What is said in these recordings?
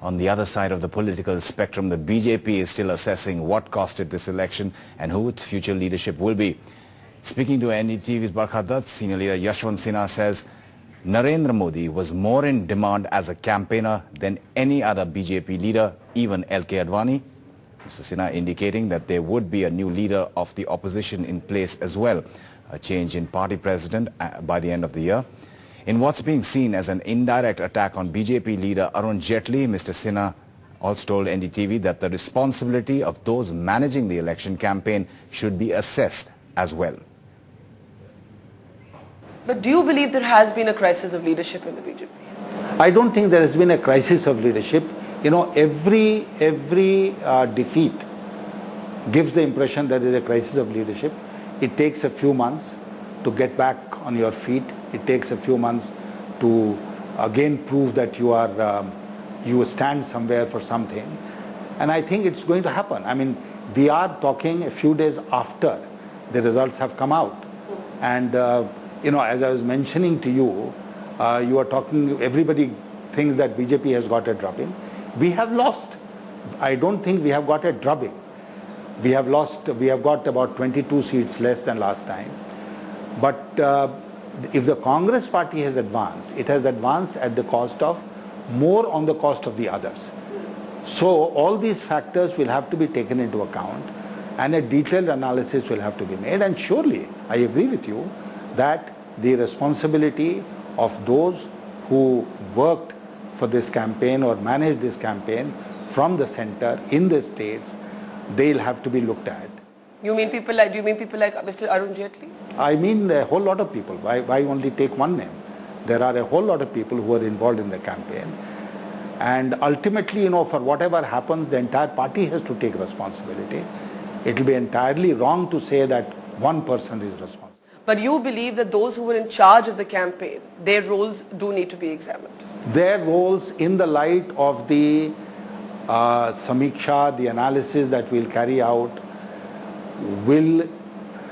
On the other side of the political spectrum, the BJP is still assessing what cost it this election and who its future leadership will be. Speaking to NDTV's Barkha Dutt, senior leader Yashwant Sinha says Narendra Modi was more in demand as a campaigner than any other BJP leader, even LK Advani. Mr. Sinha indicating that there would be a new leader of the opposition in place as well, a change in party president by the end of the year. In what's being seen as an indirect attack on BJP leader Arun Jaitley, Mr. Sinha also told NDTV that the responsibility of those managing the election campaign should be assessed as well. But do you believe there has been a crisis of leadership in the BJP? I don't think there has been a crisis of leadership. You know, every defeat gives the impression that there is a crisis of leadership. It takes a few months to get back on your feet. It takes a few months to again prove that you stand somewhere for something. And I think it's going to happen. I mean, we are talking a few days after the results have come out. And, you know, as I was mentioning to you, you are talking, everybody thinks that BJP has got a drubbing. We have lost. I don't think we have got a drubbing. We have lost, we have got about 22 seats less than last time. But if the Congress party has advanced, it has advanced at the cost of, more on the cost of the others. So all these factors will have to be taken into account and a detailed analysis will have to be made. And surely, I agree with you that the responsibility of those who worked for this campaign or managed this campaign from the center in the states, they'll have to be looked at. You mean people like, do you mean people like Mr. Arun Jaitley? I mean a whole lot of people. Why only take one name? There are a whole lot of people who are involved in the campaign. And ultimately, you know, for whatever happens, the entire party has to take responsibility. It will be entirely wrong to say that one person is responsible. But you believe that those who were in charge of the campaign, their roles do need to be examined? Their roles in the light of the Samiksha, the analysis that we'll carry out, will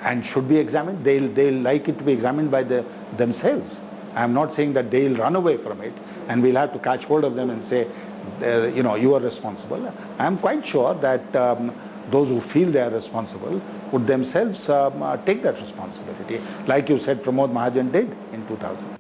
and should be examined. They'll like it to be examined by themselves. I'm not saying that they'll run away from it and we'll have to catch hold of them and say, you know, you are responsible. I'm quite sure that those who feel they are responsible would themselves take that responsibility, like you said Pramod Mahajan did in 2000.